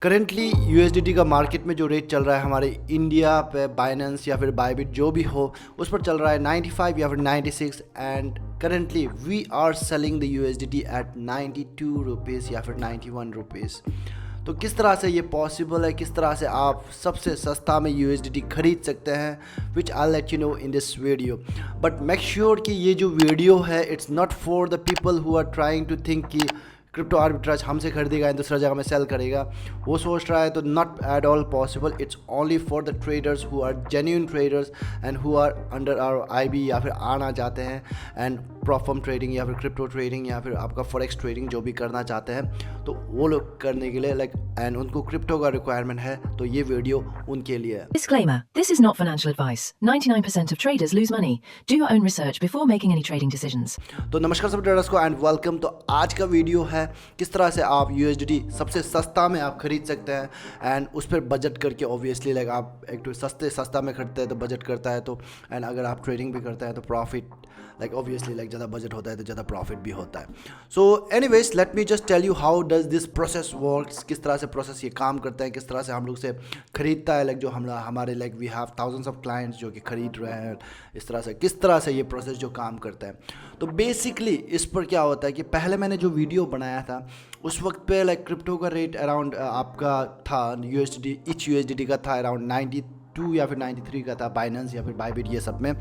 Currently USDT का market में जो रेट चल रहा है हमारे इंडिया पे बाइनेंस या फिर बायबिट जो भी हो उस पर चल रहा है 95 या फिर 96 and currently we are selling the USDT at 92 rupees या फिर 91 रुपीज़। तो किस तरह से ये पॉसिबल है, किस तरह से आप सबसे सस्ता में यूएसडीटी खरीद सकते हैं, which I let you know in this video. But make sure कि ये जो वीडियो है it's not for the people who are trying to think कि क्रिप्टो आर्बिट्राज हमसे खरीदेगा एंड दूसरा जगह में सेल करेगा, वो सोच रहा है तो not at all possible. It's only for the traders who are genuine traders and who are under our IB या फिर आना चाहते हैं एंड प्रॉफर्म ट्रेडिंग या फिर क्रिप्टो ट्रेडिंग या फिर आपका फॉरेक्स ट्रेडिंग जो भी करना चाहते हैं तो वो लोग करने के लिए एंड उनको क्रिप्टो का रिक्वायरमेंट है तो ये वीडियो उनके लिए है। Disclaimer: This is not financial advice. 99% of traders lose money. Do your own research before making any trading decisions. तो नमस्कार सब ट्रेडर्स को एंड वेलकम। तो आज का वीडियो है किस तरह से आप यूएसडीटी सबसे सस्ता में आप खरीद सकते हैं एंड उस पर बजट करके। ऑब्वियसली आप एक तो सस्ता में खरीदते हैं तो बजट करता है तो एंड अगर आप ट्रेडिंग भी करते हैं तो प्रॉफिट ऑब्वियसली ज़्यादा बजट होता है तो ज़्यादा प्रॉफिट भी होता है। So anyways let me just tell you how does this process works, किस तरह से प्रोसेस ये काम करता है, किस तरह से हम लोग से खरीदता है जो हमारे we have thousands of clients जो कि खरीद रहे हैं। इस तरह से किस तरह से ये प्रोसेस जो काम करता है। तो बेसिकली इस पर क्या होता है कि पहले मैंने जो वीडियो बनाया था उस वक्त पे क्रिप्टो का रेट अराउंड आपका था यूएसडीटी का था अराउंड 92 या फिर 93 का था बाइनेंस या फिर बायबिट ये सब में।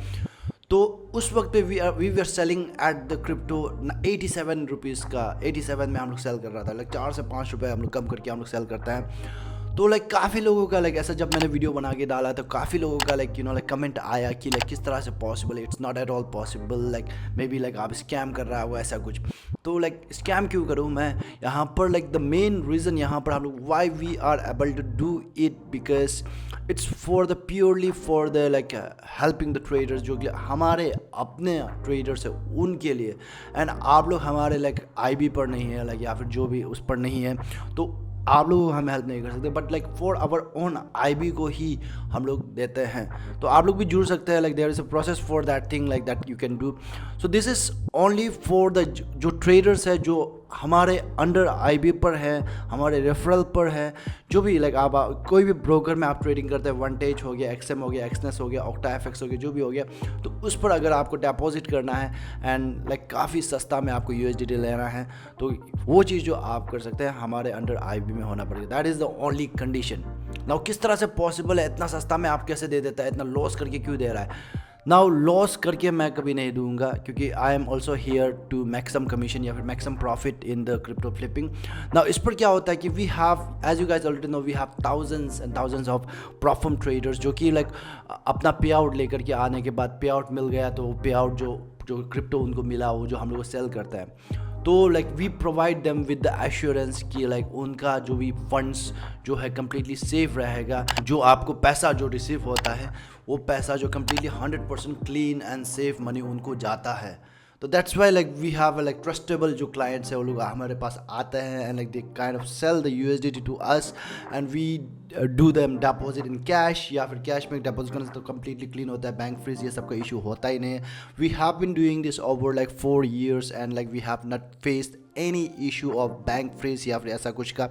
तो उस वक्त पे we are selling at the crypto 87 rupees का, 87 में हम लोग सेल कर रहा था। 4 से 5 रुपये हम लोग कम करके हम लोग सेल करते हैं। तो काफ़ी लोगों का ऐसा जब मैंने वीडियो बना के डाला तो काफ़ी लोगों का कमेंट आया कि किस तरह से possible, it's not at all possible, may be आप स्कैम कर रहा हो ऐसा कुछ। तो स्कैम क्यों करूँ मैं यहाँ पर? द मेन रीज़न यहाँ पर हम लोग why we are able to do it because it's for the purely for the helping the traders जो कि हमारे अपने ट्रेडर्स है उनके लिए। एंड आप लोग हमारे आईबी पर नहीं है या फिर जो भी उस पर नहीं है तो आप लोग हमें हेल्प नहीं कर सकते, but for our own IB को ही हम लोग देते हैं। तो आप लोग भी जुड़ सकते हैं। There is a process for that thing that you can do. So this is only for the जो ट्रेडर्स है जो हमारे अंडर आईबी पर है, हमारे रेफरल पर है। जो भी आप कोई भी ब्रोकर में आप ट्रेडिंग करते हैं, वनटेज हो गया, एक्सएम हो गया, एक्सनेस हो गया, ऑक्टाएफएक्स हो गया, जो भी हो गया, तो उस पर अगर आपको डिपॉजिट करना है एंड काफ़ी सस्ता में आपको यूएसडीटी लेना है तो वो चीज़ जो आप कर सकते हैं हमारे अंडर आईबी में होना पड़ेगा। That is the only condition. Now किस तरह से पॉसिबल है, इतना सस्ता में आप कैसे दे देता है, इतना लॉस करके क्यों दे रहा है? नाउ लॉस करके मैं कभी नहीं दूंगा क्योंकि I am also here to maximum commission या फिर maximum profit in the crypto flipping. Now इस पर क्या होता है कि we have, as you guys already know, we have thousands and thousands of proform traders जो कि अपना पे आउट लेकर के आने के बाद पे आउट मिल गया तो पे आउट जो क्रिप्टो उनको मिला वो जो हम लोग सेल करता है। तो we provide them with the assurance कि उनका जो भी फंड्स जो है कम्प्लीटली सेफ रहेगा। जो आपको पैसा जो रिसीव होता है वो पैसा जो completely 100% clean and safe money उनको जाता है। तो that's why we have trustable जो क्लाइंट्स है वो लोग हमारे पास आते हैं and they kind of sell the USDT to us and we do them deposit in cash या फिर कैश में डिपॉजिट करने से तो कम्प्लीटली क्लीन होता है, बैंक फ्रीज ये सब का इशू होता ही नहीं है। We have been doing this over 4 years and we have not faced any issue of bank freeze या फिर ऐसा कुछ का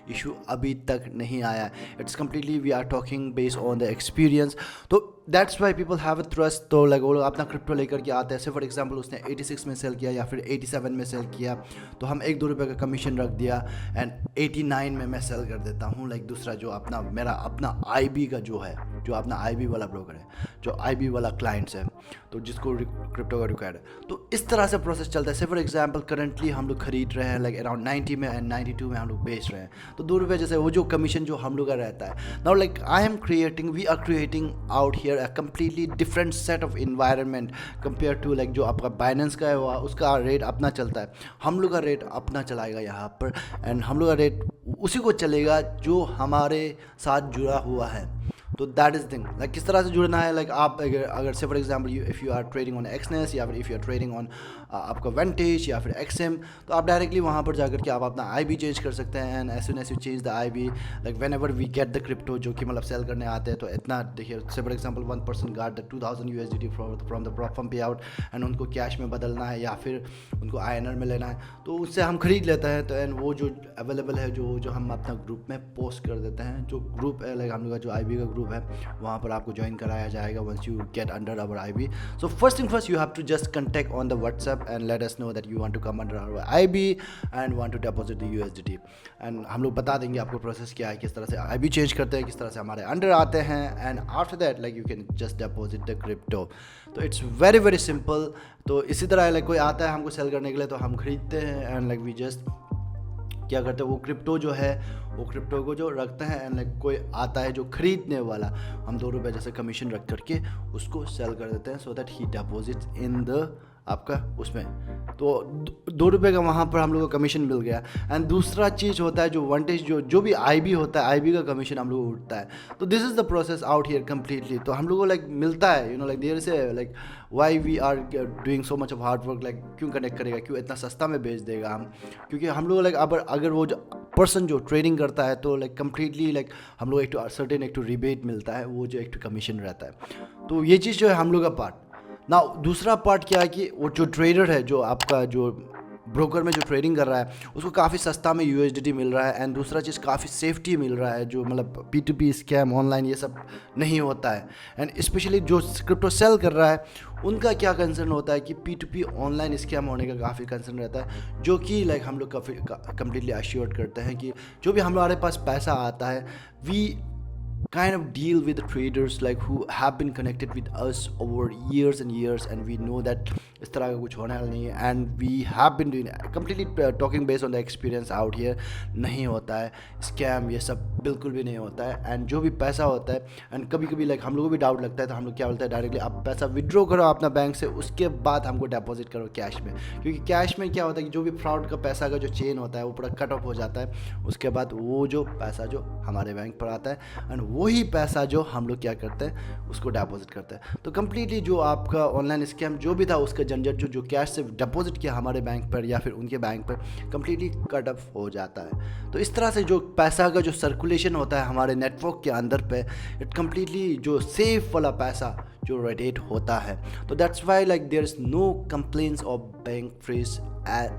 इशू अभी तक नहीं आया। It's completely we are talking based on the experience. तो that's why people have a trust. तो वो लोग अपना क्रिप्टो लेकर के आते हैं। से फॉर एग्जांपल उसने 86 में सेल किया या फिर 87 में सेल किया तो हम 1-2 रुपये का कमीशन रख दिया एंड 89 में मैं सेल कर देता हूँ। दूसरा जो मेरा अपना आईबी का जो है, जो अपना आईबी वाला ब्रोकर है, जो आईबी वाला क्लाइंट्स है तो जिसको क्रिप्टो का रिक्वायर्ड है, तो इस तरह से प्रोसेस चलता है। से फॉर एग्जांपल करंटली हम लोग खरीद रहे हैं अराउंड 90 में एंड 92 में हम लोग बेच रहे हैं तो 2 रुपये जैसे वो जो कमीशन जो हम लोग का रहता है। Now we are creating out here a completely different set of environment compare to जो आपका बाइनेंस का है उसका रेट अपना चलता है, हम लोग का रेट अपना चलाएगा यहाँ पर एंड हम लोग का रेट उसी को चलेगा जो हमारे साथ जुड़ा हुआ है। तो दैट इज थिंग किस तरह से जुड़ना है। आप अगर से for example if you are trading on Exness या फिर if you are trading on आपका वेंटेज या फिर एक्सएम, तो आप डायरेक्टली वहाँ पर जाकर के आप अपना आईबी चेंज कर सकते हैं। And as soon as you change the IB, like whenever we get the crypto जो कि मतलब सेल करने आते हैं, तो इतना देखिए, से for example 1% guard the 2000 USDT from the prop firm पे आउट, एंड उनको कैश में बदलना है या फिर उनको INR में लेना है, तो उससे हम खरीद लेते हैं। तो एंड वो जो अवेलेबल है, जो हम अपना ग्रुप में पोस्ट कर देते हैं, जो ग्रुप है लाइक हम लोग का जो IB का ग्रुप है, वहाँ पर आपको ज्वाइन कराया जाएगा once you get under our IB। So first thing first, you have to just contact on the WhatsApp and let us know that you want to come under our IB and want to deposit the USDT, and हम लोग बता देंगे आपको process क्या है, किस तरह से IB चेंज करते हैं, किस तरह से हमारे अंडर आते हैं, and after that like you can just deposit the crypto. तो इट्स वेरी वेरी सिंपल। तो इसी तरह लाइक कोई आता है हमको सेल करने के लिए, तो हम खरीदते हैं एंड लाइक वी जस्ट क्या करते हैं, वो क्रिप्टो जो है वो क्रिप्टो को जो रखते हैं, एंड लाइक कोई आता है जो खरीदने वाला, हम ₹2 जैसे कमीशन रख करके उसको सेल कर देते हैं, so that he deposits in the आपका उसमें, तो ₹2 का वहाँ पर हम लोग को कमीशन मिल गया। एंड दूसरा चीज़ होता है जो वेंटेज, जो भी IB होता है, IB का कमीशन हम लोग को उठता है। तो this is the process out here completely. तो हम लोग को लाइक मिलता है, लाइक देयर से like why we are doing so much of hard work, like क्यों कनेक्ट करेगा, क्यों इतना सस्ता में बेच देगा हम, क्योंकि हम लोग लाइक अगर वो जो पर्सन जो ट्रेडिंग करता है, तो लाइक कम्प्लीटली लाइक हम लोग एक तो रिबेट मिलता है, वो जो एक तो कमीशन रहता है। तो ये चीज़ जो है हम लोग का पार्ट ना। दूसरा पार्ट क्या है कि वो जो ट्रेडर है, जो आपका जो ब्रोकर में जो ट्रेडिंग कर रहा है, उसको काफ़ी सस्ता में USDT मिल रहा है, एंड दूसरा चीज़ काफ़ी सेफ्टी मिल रहा है, जो मतलब P2P स्कैम ऑनलाइन ये सब नहीं होता है। एंड स्पेशली जो क्रिप्टो सेल कर रहा है, उनका क्या कंसर्न होता है कि P2P ऑनलाइन स्कैम होने का काफ़ी कंसर्न रहता है, जो कि लाइक हम लोग कम्प्लीटली अश्योर्ड करते हैं कि जो भी हमारे पास पैसा आता है, we kind of deal with the traders like who have been connected with us over years and years, and we know that इस तरह का कुछ होने वाला नहीं है, and we have been doing completely talking based on the experience out here. नहीं होता है स्कैम, ये सब बिल्कुल भी नहीं होता है। एंड जो भी पैसा होता है, एंड कभी कभी लाइक हम लोग को भी डाउट लगता है, तो हम लोग क्या बोलते हैं, डायरेक्टली आप पैसा विड्रॉ करो अपना बैंक से, उसके बाद हमको डिपॉजिट करो कैश में, क्योंकि कैश में क्या होता है कि जो भी फ्रॉड का पैसा का जो चेन होता है वो पूरा कट ऑफ हो जाता है। उसके बाद वो जो पैसा जो हमारे बैंक पर आता है, एंड वही पैसा जो हम लोग क्या करते हैं, उसको डिपॉजिट करते हैं। तो कम्प्लीटली जो आपका ऑनलाइन स्कैम जो भी था, उसका झंझट जो कैश से डिपॉजिट किया हमारे बैंक पर या फिर उनके बैंक पर, कम्प्लीटली कट ऑफ हो जाता है। तो इस तरह से जो पैसा का जो सर्कुलेशन होता है हमारे नेटवर्क के अंदर पे, इट कम्प्लीटली जो सेफ वाला पैसा जो रोटेट होता है। तो that's why like there is no complaints of bank freeze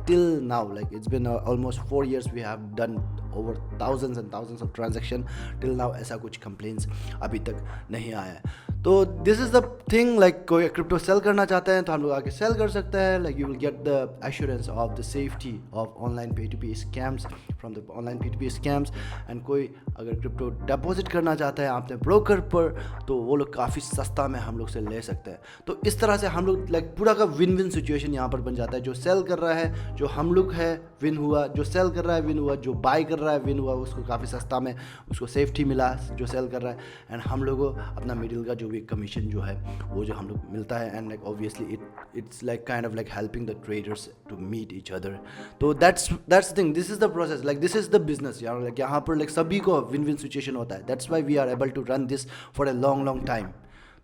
till now. Like it's been almost 4 years we have done over thousands and thousands of transaction, till now ऐसा कुछ complaints अभी तक नहीं आया है। तो this is the thing, like कोई crypto cell करना चाहते हैं तो हम लोग आके सेल कर सकते हैं। Like you will get the assurance of the safety of online P2P scams from the online P2P scams. And कोई अगर क्रिप्टो डिपॉजिट करना चाहता है आपने ब्रोकर पर, तो वो लोग काफ़ी सस्ता में हम लोग से ले सकते हैं। तो इस तरह से हम लोग लाइक पूरा का विन विन सिचुएशन यहाँ पर बन जाता है। जो सेल कर रहा है, जो हम लोग है, विन हुआ, जो सेल कर रहा है विन हुआ, जो बाय कर रहा है विन हुआ, उसको काफ़ी सस्ता में उसको सेफ्टी मिला जो सेल कर रहा है, एंड हम लोग को अपना मिडिल का जो भी कमीशन जो है वो जो हम लोग मिलता है। And like obviously it's like kind of like helping the traders to meet each other. तो that's thing, this is the process, like this is the business यार। लाइक यहाँ पर लाइक सभी को विन विन सिचुएशन होता है। That's why we are able to run this for a long time.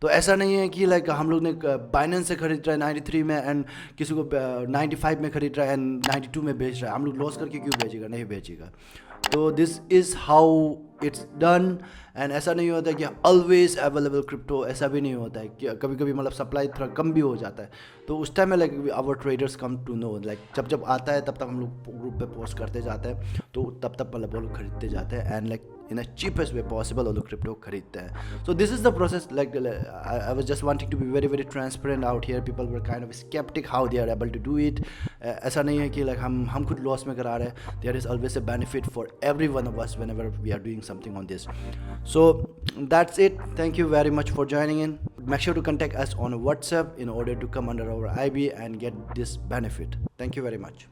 तो ऐसा नहीं है कि लाइक हम लोग ने बाइनेंस से खरीद रहा है 93 में, एंड किसी को 95 में खरीद रहा है एंड 92 में बेच रहा है, हम लोग लॉस करके क्यों बेचेगा, नहीं बेचेगा। तो this is how it's done. And ऐसा नहीं होता है कि ऑलवेज अवेलेबल क्रिप्टो, ऐसा भी नहीं होता है कि कभी कभी मतलब सप्लाई थोड़ा कम भी हो जाता है। तो उस टाइम में like our traders come to know, like जब आता है तब हम लोग ग्रुप पे पोस्ट करते जाते हैं, तो तब मतलब वो लोग खरीदते जाते हैं, and like in a cheapest way possible वो लोग क्रिप्टो खरीदते हैं। So this is the process. Like I was just wanting to be very very transparent out here. People were kind of skeptic how they are able to do it. ऐसा नहीं है कि like हम खुद loss में करा रहे हैं। There is always a benefit for every one of us whenever we are doing something on this. So that's it. Thank you very much for joining in. Make sure to contact us on WhatsApp in order to come under our IB and get this benefit. Thank you very much.